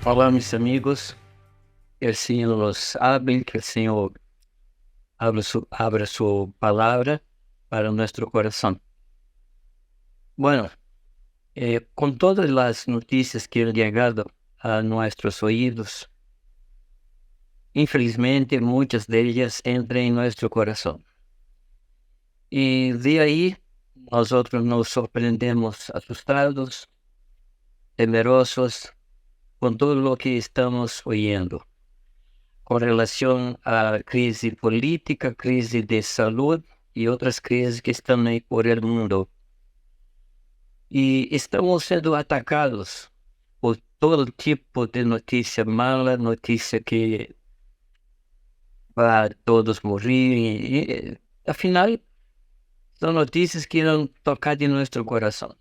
Olá, meus amigos. Que el Señor los hable, que el Señor abra su palabra para nuestro corazón. Bueno, con todas las noticias que han llegado a nuestros oídos, infelizmente muchas de ellas entran en nuestro corazón. Y de ahí nosotros nos sorprendemos asustados, temerosos con todo lo que estamos oyendo, con relación a crisis política, crisis de salud y otras crisis que están ahí por el mundo. Y estamos siendo atacados por todo tipo de noticia mala, noticia que va a todos morir. Al final, son noticias que han tocado en nuestro corazón.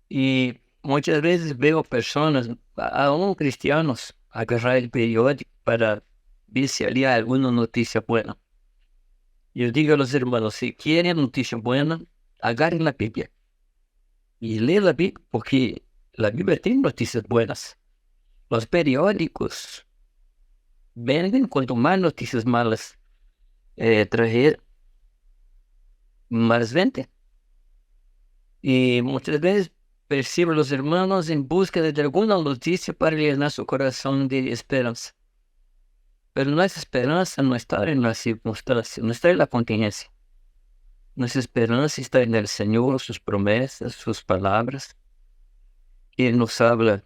Y muchas veces veo personas, aún cristianos, agarrar el periódico para ver si había alguna noticia buena. Yo digo a los hermanos, si quieren noticia buena, agarren la Biblia y leen la Biblia, porque la Biblia tiene noticias buenas. Los periódicos venden cuanto más noticias malas traer, más venden. Y muchas veces percibo a los hermanos en busca de alguna noticia para llenar su corazón de esperanza. Pero nuestra esperanza no está en las circunstancias, no está en la contingencia. Nuestra esperanza está en el Señor, sus promesas, sus palabras. Él nos habla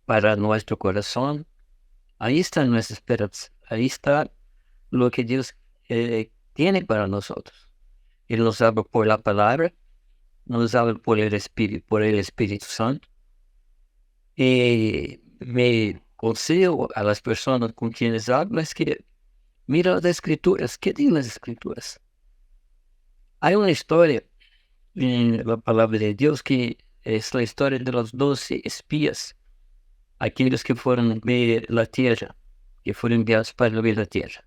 para nuestro corazón. Ahí está nuestra esperanza. Ahí está lo que Dios tiene para nosotros. Él nos habla por la palabra, nos habla por el Espíritu Santo. Y me consejo a las personas con quienes hablo es que mira las Escrituras. ¿Qué dicen las Escrituras? Hay una historia en la palabra de Dios que es la historia de los 12 espías, aquellos que fueron a ver la tierra, que fueron enviados para ver la tierra.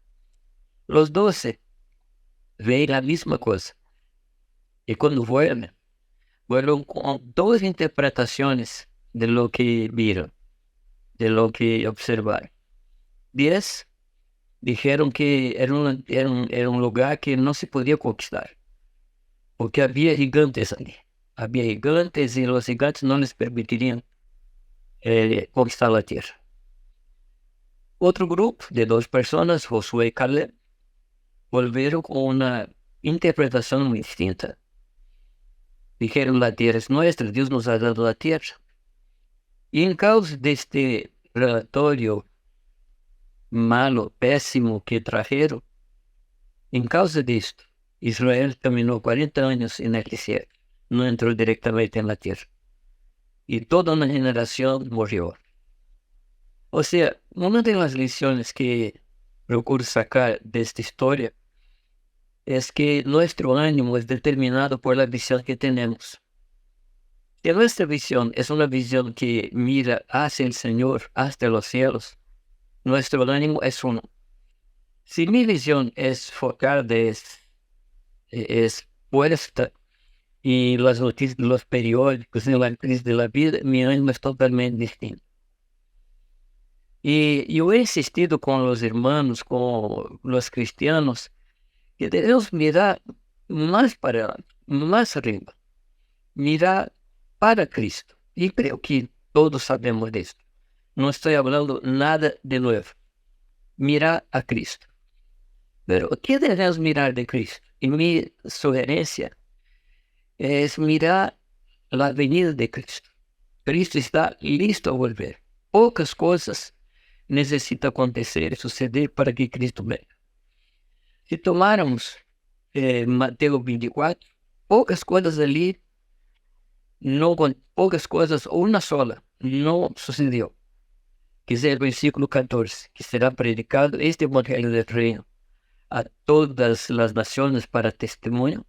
Los 12 ven la misma cosa. Y cuando vuelven con dos interpretaciones de lo que vieron, de lo que observaron. 10 dijeron que era un lugar que no se podía conquistar, porque había gigantes ali. Había gigantes y los gigantes no les permitirían conquistar la tierra. Otro grupo de 2 personas, Josué y Caleb, volvieron con una interpretación muy distinta. Dijeron, la tierra es nuestra, Dios nos ha dado la tierra. Y en causa de este relatorio malo, pésimo que trajeron, en causa de esto, Israel caminó 40 años en el desierto, no entró directamente en la tierra. Y toda una generación murió. O sea, una de las lecciones que procuro sacar de esta historia es que nuestro ánimo es determinado por la visión que tenemos. Si nuestra visión es una visión que mira hacia el Señor, hasta los cielos, nuestro ánimo es uno. Si mi visión es focada, es puesta en las noticias, los periódicos, en la crisis de la vida, mi ánimo es totalmente distinto. Y yo he insistido con los hermanos, con los cristianos, que debemos mirar más para adelante, más arriba, mirar para Cristo. Y creo que todos sabemos de esto. No estoy hablando nada de nuevo. Mirar a Cristo. Pero ¿qué debemos mirar de Cristo? Y mi sugerencia es mirar la venida de Cristo. Cristo está listo a volver. Pocas cosas necesitan acontecer y suceder para que Cristo venga. Si tomáramos Mateo 24, pocas cosas ali, pocas cosas, una sola, no sucedió. Que es el versículo 14, que será predicado este evangelio del reino a todas las naciones para testimonio,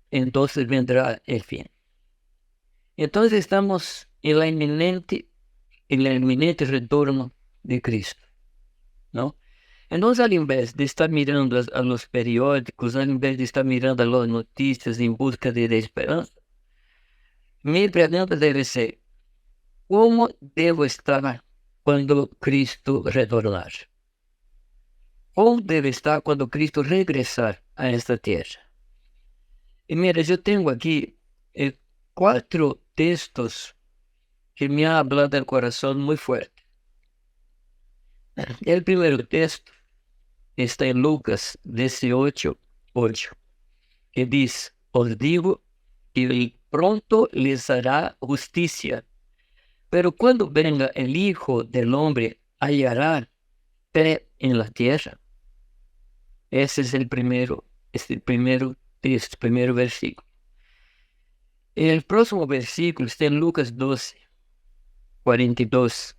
entonces vendrá el fin. Entonces estamos en el inminente retorno de Cristo, ¿no? Entonces, al invés de estar mirando a los periódicos, al invés de estar mirando a las noticias en busca de esperanza, mi pregunta debe ser, ¿Cómo debo estar cuando Cristo retornar? ¿Cómo debe estar cuando Cristo regresar a esta tierra? Y mira, yo tengo aquí 4 textos que me han hablado del corazón muy fuerte. El primer texto está en Lucas 18:8, que dice: os digo que Él pronto les hará justicia, pero cuando venga el Hijo del Hombre, hallará fe en la tierra. Ese es el primero, texto, primer versículo. El próximo versículo está en Lucas 12:42,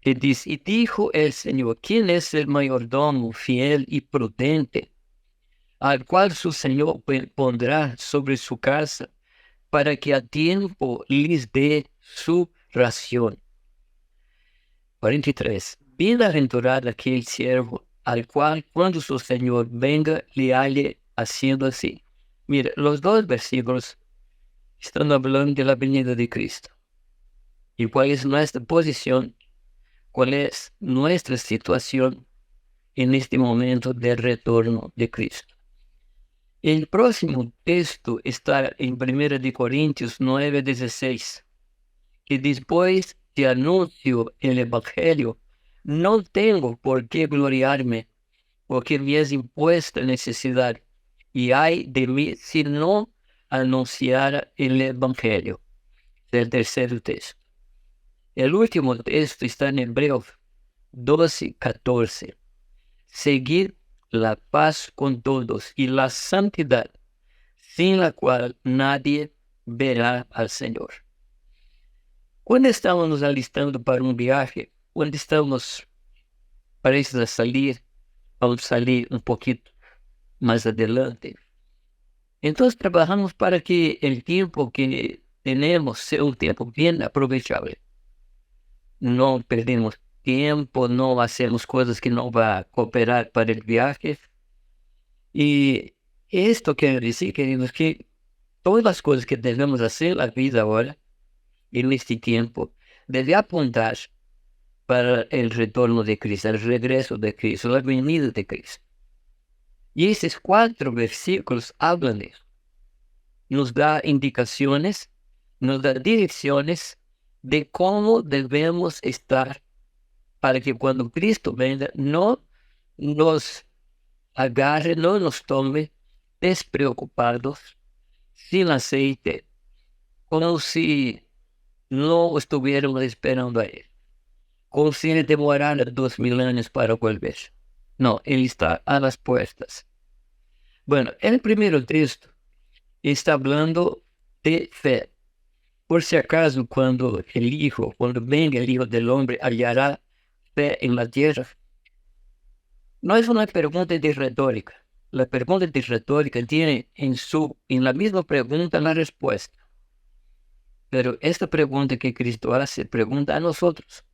que dice: y dijo el Señor, ¿quién es el mayordomo fiel y prudente, al cual su Señor pondrá sobre su casa, para que a tiempo les dé su ración? 43. Bienaventurado aquel siervo al cual cuando su Señor venga le halle haciendo así. Mira, los 2 versículos están hablando de la venida de Cristo. ¿Y cuál es nuestra posición? ¿Cuál es nuestra situación en este momento del retorno de Cristo? El próximo texto está en 1 Corintios 9:16, que después te anuncio el Evangelio, no tengo por qué gloriarme, porque me es impuesta necesidad, y ay de mí si no anunciara el Evangelio. El tercer texto. El último texto está en Hebreos 12:14. Seguid la paz con todos y la santidad, sin la cual nadie verá al Señor. Cuando estamos nos alistando para un viaje, cuando estamos prestes a salir, vamos a salir un poquito más adelante, entonces trabajamos para que el tiempo que tenemos sea un tiempo bien aprovechable. No perdemos tiempo, no hacemos cosas que no va a cooperar para el viaje. Y esto quiere decir, queridos, que todas las cosas que debemos hacer en la vida ahora, en este tiempo, debe apuntar para el retorno de Cristo, el regreso de Cristo, la venida de Cristo. Y estos 4 versículos hablan de eso. Nos da indicaciones, nos da direcciones de cómo debemos estar para que cuando Cristo venga no nos agarre, no nos tome despreocupados, sin aceite, como si no estuviéramos esperando a Él, como si Él demorara 2000 años para volver. No, Él está a las puertas. Bueno, el primer texto está hablando de fe. Por si acaso, cuando venga el Hijo del Hombre, hallará fe en la tierra. No es una pregunta de retórica. La pregunta de retórica tiene en la misma pregunta la respuesta. Pero esta pregunta que Cristo hace, pregunta a nosotros.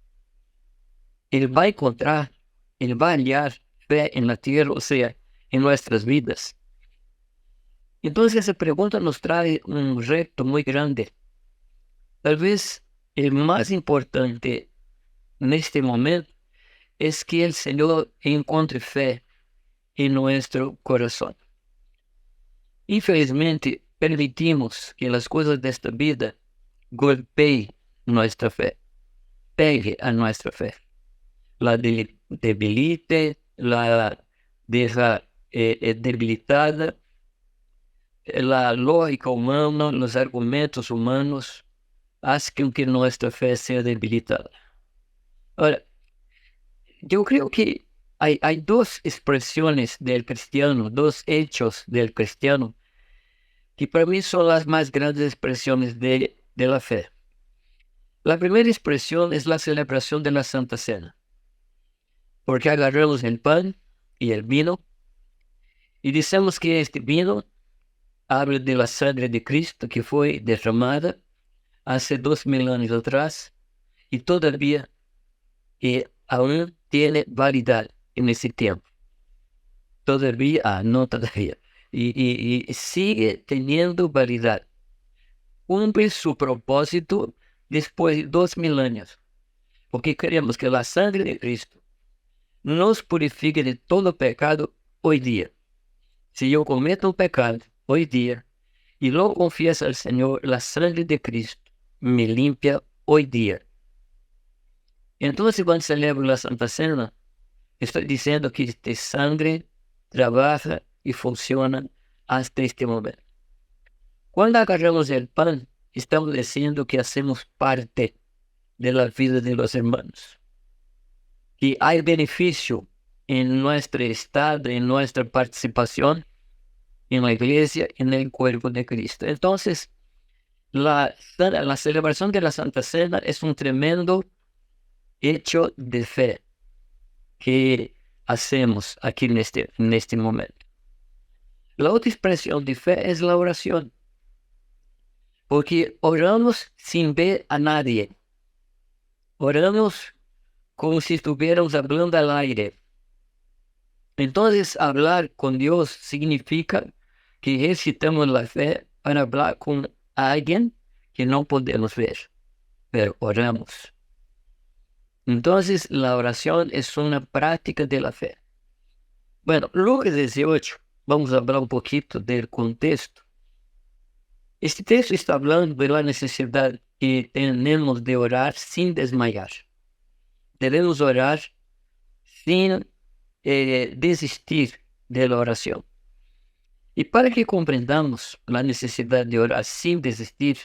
Él va a encontrar, Él va a hallar fe en la tierra, o sea, en nuestras vidas. Entonces esa pregunta nos trae un reto muy grande. Tal vez el más importante en este momento es que el Señor encuentre fe en nuestro corazón. Infelizmente, permitimos que las cosas de esta vida golpeen nuestra fe, pegue a nuestra fe, la debilite, la deja debilitada, la lógica humana, los argumentos humanos hacen que nuestra fe sea debilitada. Ahora, yo creo que hay 2 expresiones del cristiano, 2 hechos del cristiano, que para mí son las más grandes expresiones de la fe. La primera expresión es la celebración de la Santa Cena, porque agarramos el pan y el vino y decimos que este vino habla de la sangre de Cristo que fue derramada hace 2000 años atrás y todavía aún tiene validad en ese tiempo. No todavía. Y sigue teniendo validad. Cumple su propósito después de 2000 años, porque queremos que la sangre de Cristo nos purifique de todo pecado hoy día. Si yo cometo un pecado hoy día y lo confieso al Señor, la sangre de Cristo me limpia hoy día. Entonces, cuando celebro la Santa Cena, estoy diciendo que esta sangre trabaja y funciona hasta este momento. Cuando agarramos el pan, estamos diciendo que hacemos parte de la vida de los hermanos, que hay beneficio en nuestro estado, en nuestra participación en la iglesia, en el cuerpo de Cristo. Entonces, la celebración de la Santa Cena es un tremendo hecho de fe que hacemos aquí en este momento. La otra expresión de fe es la oración, porque oramos sin ver a nadie. Oramos como si estuviéramos hablando al aire. Entonces, hablar con Dios significa que ejercitamos la fe para hablar con alguien que no podemos ver, pero oramos. Entonces, la oración es una práctica de la fe. Bueno, Lucas 18, vamos a hablar un poquito del contexto. Este texto está hablando de la necesidad que tenemos de orar sin desmayar. Debemos orar sin desistir de la oración. Y para que comprendamos la necesidad de orar sin desistir,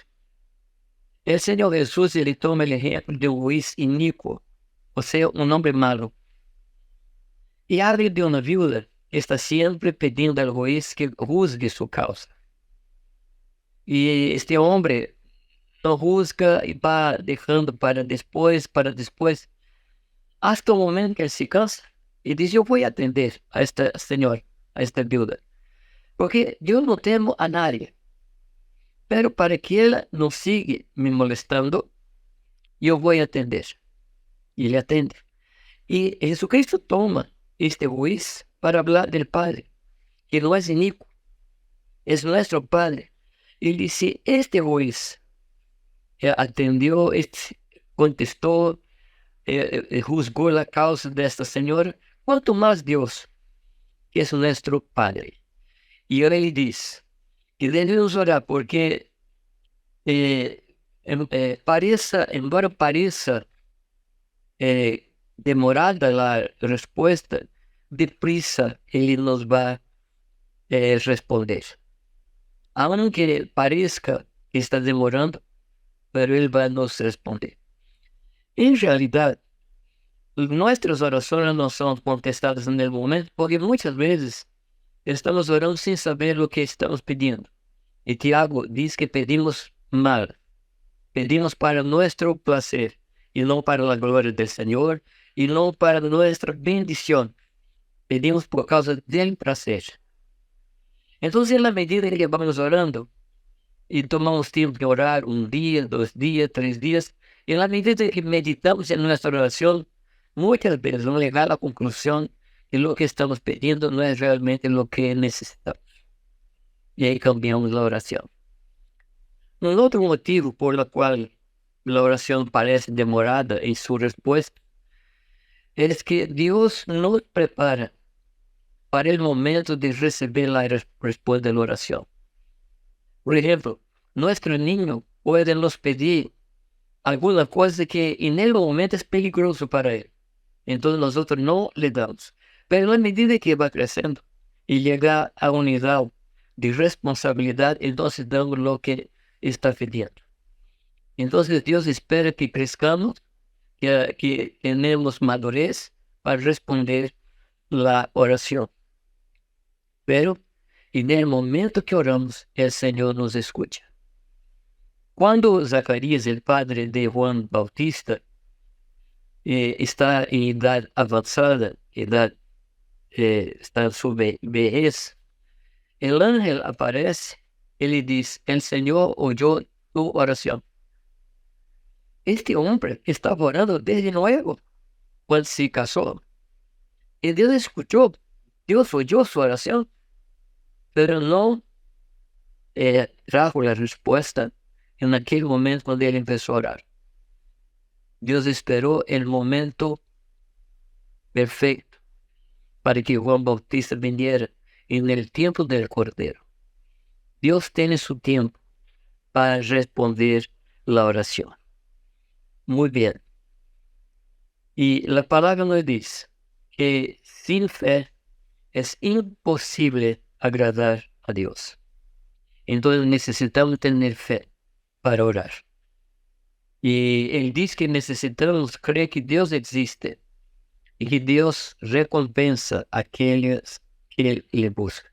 el Señor Jesús le toma el ejemplo de un juez inicuo, o sea, un hombre malo. Y habla de una viuda que está siempre pidiendo al juez que juzgue su causa. Y este hombre no juzga y va dejando para después, hasta el momento que él se cansa y dice, yo voy a atender a esta señora, a esta viuda, porque yo no temo a nadie, pero para que ella no siga me molestando, yo voy a atender. Y le atende. Y Jesucristo toma este juez para hablar del Padre, que no es inicuo, es nuestro Padre. Y dice, este juez atendió, contestó, juzgó la causa de esta señora, cuanto más Dios, que es nuestro Padre. Y él dice que debemos orar porque embora pareça demorada la respuesta, deprisa Él nos va a responder. Aunque parezca que está demorando, pero Él va a nos responder. En realidad, nuestras oraciones no son contestadas en el momento, porque muchas veces estamos orando sin saber lo que estamos pidiendo. Y Tiago dice que pedimos mal. Pedimos para nuestro placer y no para la gloria del Señor y no para nuestra bendición. Pedimos por causa del placer. Entonces, en la medida que vamos orando y tomamos tiempo de orar un día, 2 días, 3 días, en la medida que meditamos en nuestra oración, muchas veces vamos a llegar a la conclusión que lo que estamos pidiendo no es realmente lo que necesitamos. Y ahí cambiamos la oración. Un otro motivo por el cual la oración parece demorada en su respuesta es que Dios nos prepara para el momento de recibir la respuesta de la oración. Por ejemplo, nuestro niño puede nos pedir alguna cosa que en el momento es peligroso para él. Entonces nosotros no le damos. Pero a medida que va creciendo y llega a una edad de responsabilidad, entonces damos lo que está pidiendo. Entonces Dios espera que crezcamos, que tenemos madurez para responder la oración. Pero en el momento que oramos, el Señor nos escucha. Cuando Zacarías, el padre de Juan Bautista, está en edad avanzada, está en su vejez, el ángel aparece y le dice, el Señor oyó tu oración. Este hombre estaba orando desde nuevo, cuando se casó. Y Dios escuchó, Dios oyó su oración, pero no trajo la respuesta en aquel momento cuando él empezó a orar. Dios esperó el momento perfecto para que Juan Bautista viniera en el tiempo del Cordero. Dios tiene su tiempo para responder la oración. Muy bien. Y la palabra nos dice que sin fe es imposible agradar a Dios. Entonces necesitamos tener fe para orar. Y Él dice que necesitamos creer que Dios existe y que Dios recompensa a aquellos que le buscan.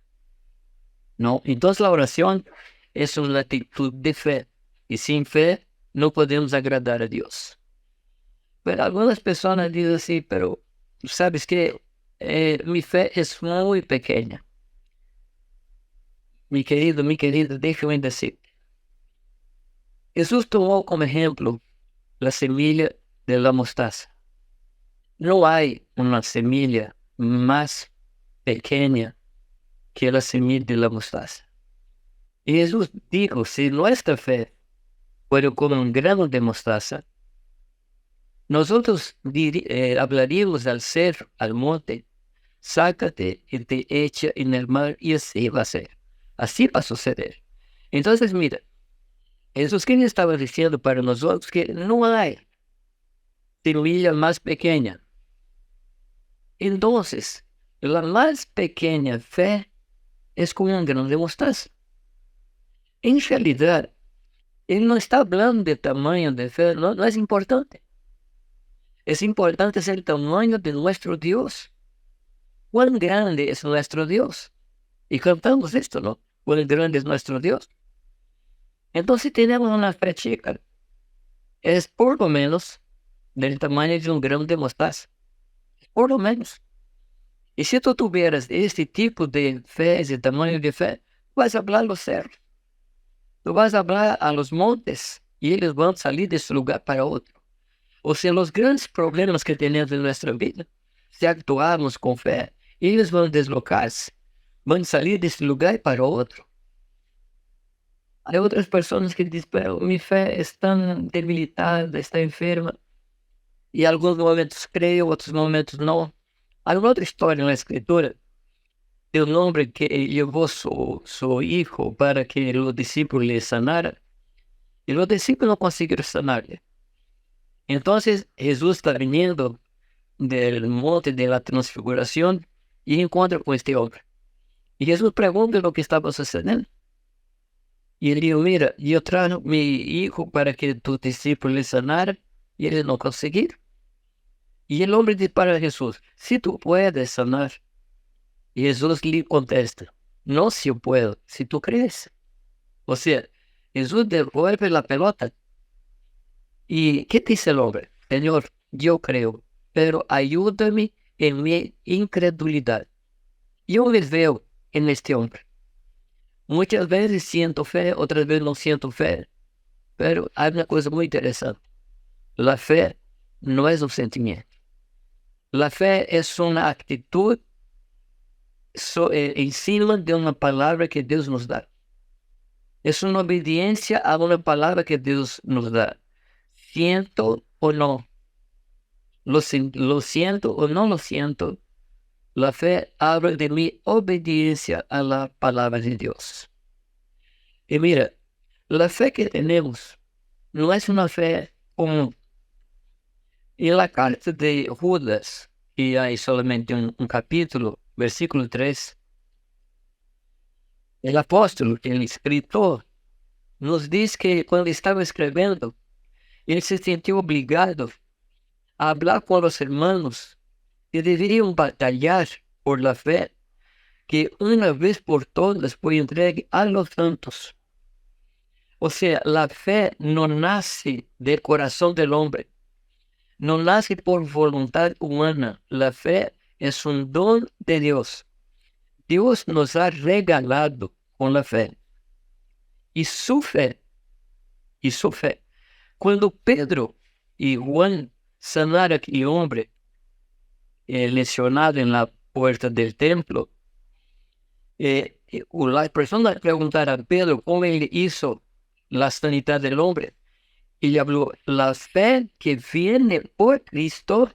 ¿No? Entonces la oración es una actitud de fe. Y sin fe no podemos agradar a Dios. Pero algunas personas dicen así, pero ¿sabes qué? Mi fe es muy pequeña. Mi querido, déjame decir. Jesús tomó como ejemplo la semilla de la mostaza. No hay una semilla más pequeña que la semilla de la mostaza. Y Jesús dijo, si nuestra fe fuera como un grano de mostaza, nosotros hablaríamos al cerro, al monte, sácate y te echa en el mar, y así va a ser. Así va a suceder. Entonces, mira, Jesús que estaba diciendo para nosotros que no hay semilla más pequeña. Entonces, la más pequeña fe es como un grano de mostaza. En realidad, Él no está hablando de tamaño de fe, no es importante. Es importante el tamaño de nuestro Dios. ¿Cuán grande es nuestro Dios? Y cantamos esto, ¿no? ¿Cuán grande es nuestro Dios? Entonces tenemos una fe chica. Es por lo menos del tamaño de un grano de mostaza. Por lo menos. Y si tú tuvieras este tipo de fe, ese tamaño de fe, vas a hablar a los cerros. Tú vas a hablar a los montes y ellos van a salir de su lugar para otro. O sea, los grandes problemas que tenemos en nuestra vida, si actuamos con fe, ellos van a deslocarse, van a salir de este lugar para otro. Hay otras personas que dicen, pero mi fe es tan debilitada, está enferma, y algunos momentos creo, otros momentos no. Hay una otra historia en la escritura de un hombre que llevó su hijo para que los discípulos le sanaran, y los discípulos no consiguieron sanarle. Entonces Jesús está viniendo del monte de la transfiguración y encuentra con este hombre. Y Jesús pregunta lo que estaba sucediendo. Y él dijo, mira, yo trajo mi hijo para que tus discípulos le sanaran y ellos no consiguieron. Y el hombre dice para Jesús, si tú puedes sanar. Y Jesús le contesta, no si yo puedo, si tú crees. O sea, Jesús devuelve la pelota. ¿Y qué dice el hombre? Señor, yo creo, pero ayúdame en mi incredulidad. Yo me veo en este hombre. Muchas veces siento fe, otras veces no siento fe. Pero hay una cosa muy interesante. La fe no es un sentimiento. La fe es una actitud encima de una palabra que Dios nos da. Es una obediencia a una palabra que Dios nos da. Siento o no. Lo siento o no lo siento. La fe habla de mi obediencia a la palabra de Dios. Y mira, la fe que tenemos no es una fe común. En la carta de Judas, y hay solamente un capítulo, versículo 3, el apóstol, el escritor, nos dice que cuando estaba escribiendo, él se sintió obligado a hablar con los hermanos que deberían batallar por la fe que una vez por todas fue entregue a los santos. O sea, la fe no nace del corazón del hombre, no nace por voluntad humana. La fe es un don de Dios. Dios nos ha regalado con la fe. Y su fe, cuando Pedro y Juan sanaron a aquel hombre lesionado en la puerta del templo, las personas preguntaron a Pedro cómo él hizo la sanidad del hombre. Y le habló, la fe que viene por Cristo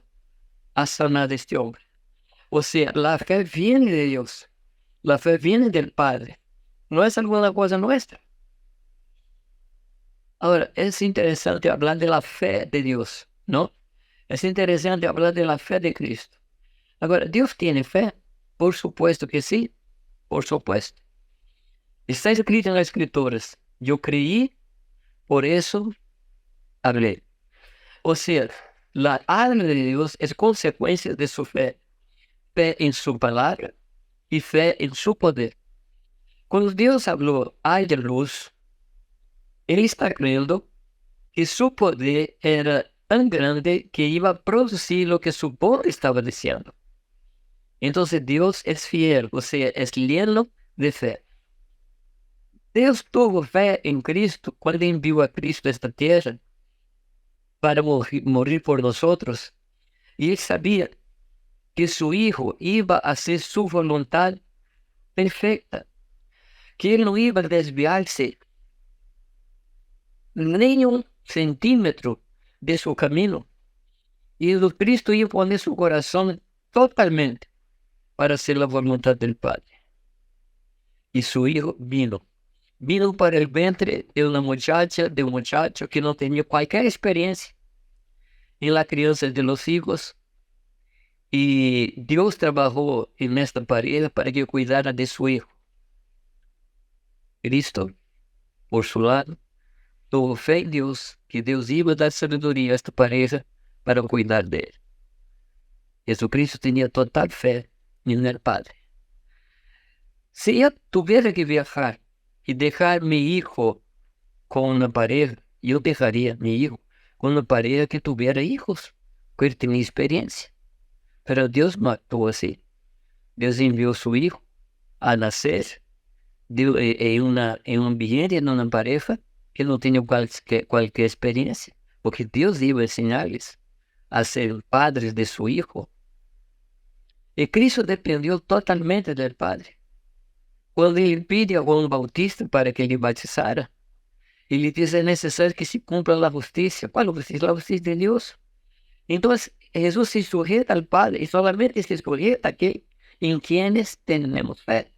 a sanar a este hombre. O sea, la fe viene de Dios. La fe viene del Padre. No es alguna cosa nuestra. Ahora, es interesante hablar de la fe de Dios, ¿no? Es interesante hablar de la fe de Cristo. Ahora, ¿Dios tiene fe? Por supuesto que sí, por supuesto. Está escrito en las Escrituras, yo creí, por eso hablé. O sea, la alma de Dios es consecuencia de su fe. Fe en su palabra y fe en su poder. Cuando Dios habló, hay de luz, Él está creyendo que su poder era tan grande que iba a producir lo que su poder estaba diciendo. Entonces Dios es fiel, o sea, es lleno de fe. Deus tuvo fe en Cristo cuando envió a Cristo a esta tierra para morir por nosotros. Y Él sabía que su Hijo iba a hacer su voluntad perfecta, que Él no iba a desviarse ni un centímetro de su camino. Y Cristo iba a poner su corazón totalmente para hacer la voluntad del Padre. Y su Hijo vino. Vino para el vientre de una muchacha, de un muchacho que no tenía cualquier experiencia en la crianza de los hijos. Y Dios trabajó en esta pareja para que cuidara de su hijo. Cristo, por su lado, tuvo fe en Dios, que Dios iba a dar sabiduría a esta pareja para cuidar de él. Jesucristo tenía total fe en el Padre. Si yo tuviera que viajar y dejar mi hijo con una pareja, yo dejaría mi hijo con una pareja que tuviera hijos, que él tenía experiencia. Pero Dios no actuó así. Dios envió a su hijo a nacer en un ambiente, en una pareja que no tenía cualquier experiencia, porque Dios iba a enseñarles a ser padres de su hijo. Y Cristo dependió totalmente del Padre. Cuando Él pide a Juan Bautista para que le bautizara, Ele diz, é necessário que se cumpra a justiça. ¿Cuál justicia? La justicia de Dios. Entonces, Jesús se sujeta al Padre y solamente se sujeta a aquel en quienes tenemos fe.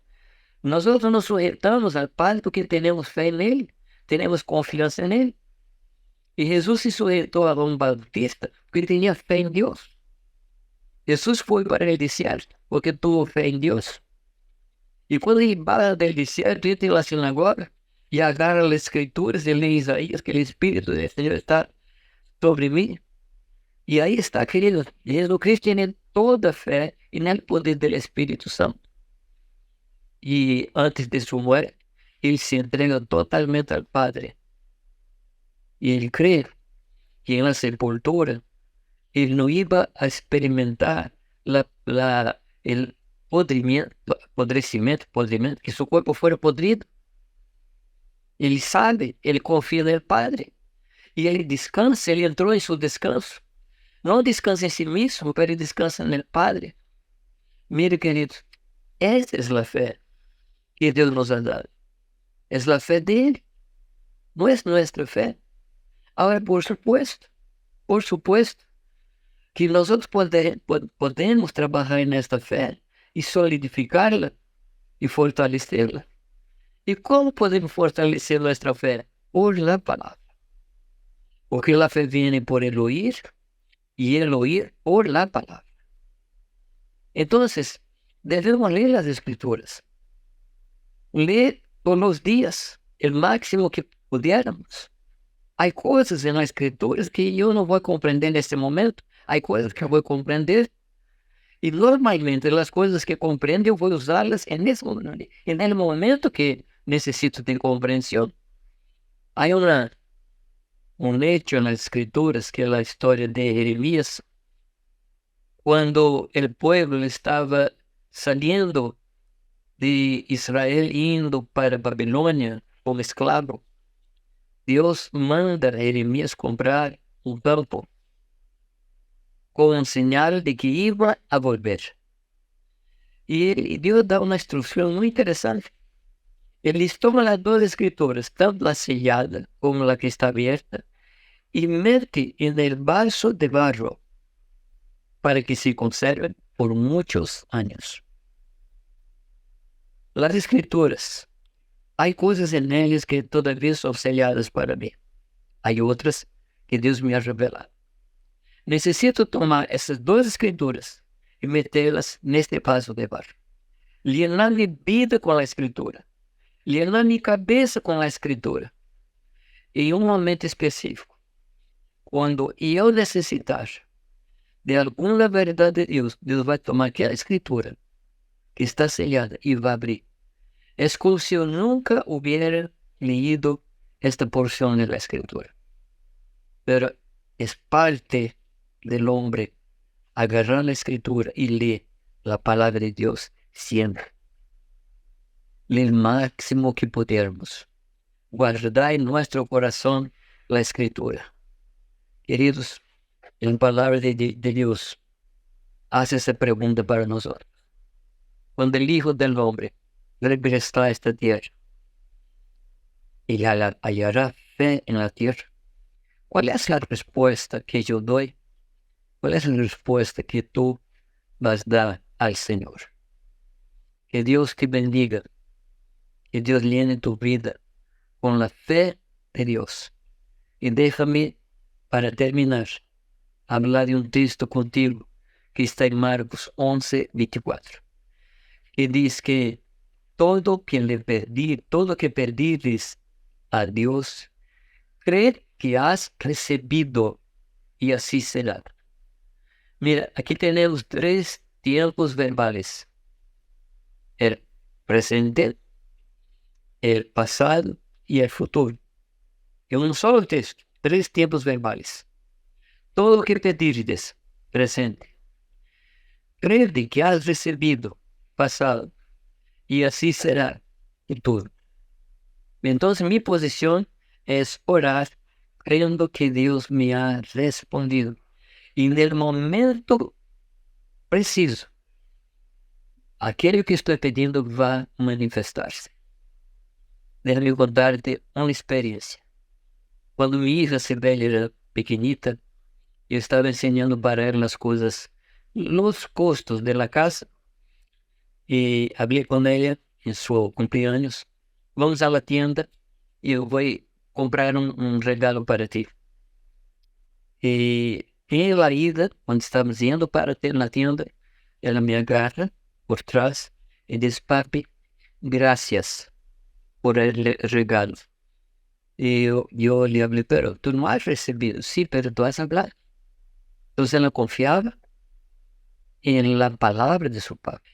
Nosotros nos sujetamos al Padre porque tenemos fe en Él, tenemos confianza en Él. Y Jesús se sujetó a Juan Bautista porque tenía fe en Dios. Jesús fue para el desierto porque tuvo fe en Dios. Y cuando él va del desierto, entra en la sinagoga y agarra las escrituras y lee Isaías, que el Espíritu del Señor está sobre mí. Y ahí está, queridos, Jesucristo tiene toda fe en el poder del Espíritu Santo. Y antes de su muerte, Él se entrega totalmente al Padre. Y Él cree que en la sepultura, Él no iba a experimentar el podrecimiento, que su cuerpo fuera podrido. Él sabe, Él confía en el Padre. Y Él descansa, Él entró en su descanso. No descansa en sí mismo, pero Él descansa en el Padre. Mire, queridos, esa es la fe que Dios nos ha dado. Es la fe de Él, no es nuestra fe. Ahora, por supuesto, que nosotros podemos trabajar en esta fe y solidificarla y fortalecerla. ¿Y cómo podemos fortalecer nuestra fe? Por la palabra. Porque la fe viene por el oír y el oír por la palabra. Entonces, debemos leer las Escrituras. Leer todos los días, el máximo que pudiéramos. Hay cosas en las Escrituras que yo no voy a comprender en este momento. Hay cosas que voy a comprender. Y normalmente las cosas que comprendo yo voy a usarlas en el momento que necesito de comprensión. Hay un hecho en las Escrituras que es la historia de Jeremías, cuando el pueblo estaba saliendo de Israel yendo para Babilonia como esclavo. Dios manda a Jeremías comprar un campo con señal de que iba a volver. Y Dios da una instrucción muy interesante. Él les toma las dos escrituras, tanto la sellada como la que está abierta, y mete en el vaso de barro para que se conserven por muchos años. Las Escrituras, hay cosas en ellas que todavía son selladas para mí. Hay otras que Dios me ha revelado. Necesito tomar esas dos Escrituras y meterlas en este vaso de barro. Llenar mi vida con la Escritura. Llenar mi cabeza con la Escritura. Y en un momento específico, cuando yo necesitar de alguna verdad de Dios, Dios va a tomar aquella Escritura que está sellada y va a abrir. Es como si yo nunca hubiera leído esta porción de la Escritura. Pero es parte del hombre agarrar la Escritura y leer la palabra de Dios siempre. El máximo que podamos. Guardar en nuestro corazón la Escritura. Queridos, la palabra de Dios hace esa pregunta para nosotros. Cuando el Hijo del Hombre regresará a esta tierra y hallará fe en la tierra, ¿cuál es la respuesta que yo doy? ¿Cuál es la respuesta que tú vas a dar al Señor? Que Dios te bendiga, que Dios llene tu vida con la fe de Dios. Y déjame, para terminar, hablar de un texto contigo que está en Marcos 11:24, que dice que todo que perdires a Dios, creed que has recibido y así será. Mira, aquí tenemos 3 tiempos verbales: el presente, el pasado y el futuro. En un solo texto, 3 tiempos verbales. Todo lo que pedires, presente. Creed que has recibido, pasado, y así será, futuro. Entonces mi posición es orar creyendo que Dios me ha respondido. Y en el momento preciso, aquello que estoy pidiendo va a manifestarse. Déjame contarte una experiencia. Cuando mi hija Sibeli era pequeñita, yo estaba enseñando para ella las cosas, los costos de la casa, y hablé con ella en su cumpleaños. Vamos a la tienda y yo voy a comprar un regalo para ti. Y en la ida, cuando estamos yendo para la tienda, ella me agarra por trás y dice: papi, gracias por el regalo. Y yo le hablé: pero tú no has recibido. Sí, pero tú has hablado. Entonces ella confiaba en la palabra de su papi.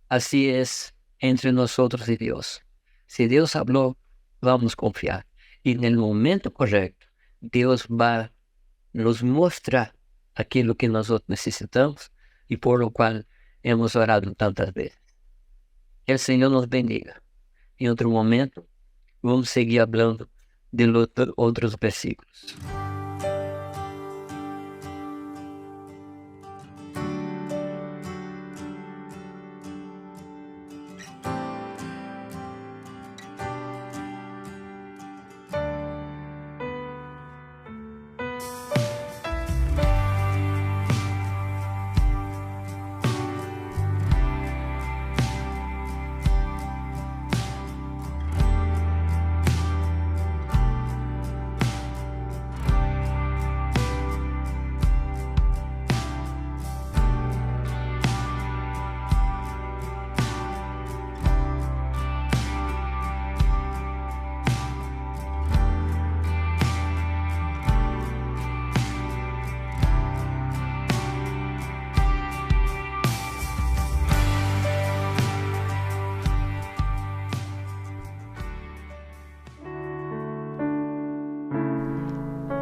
Así es entre nosotros y Dios. Si Dios habló, vamos a confiar. Y en el momento correcto, Dios va a nos mostrar aquilo que nosotros necesitamos y por lo cual hemos orado tantas veces. Que el Señor nos bendiga. En otro momento, vamos a seguir hablando de los otros versículos.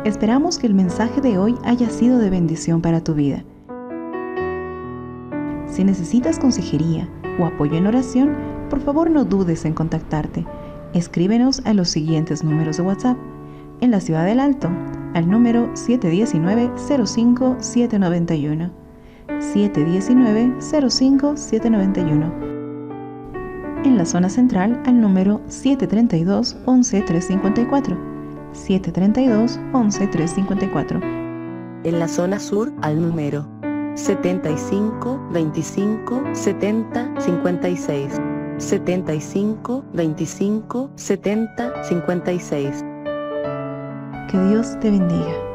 Esperamos que el mensaje de hoy haya sido de bendición para tu vida. Si necesitas consejería o apoyo en oración, por favor no dudes en contactarte. Escríbenos a los siguientes números de WhatsApp. En la Ciudad del Alto, al número 719-05-791. 719-05-791. En la zona central, al número 732-11-354. 732-11354. En la zona sur al número 75 25 70 56. 75 25 70 56. Que Dios te bendiga.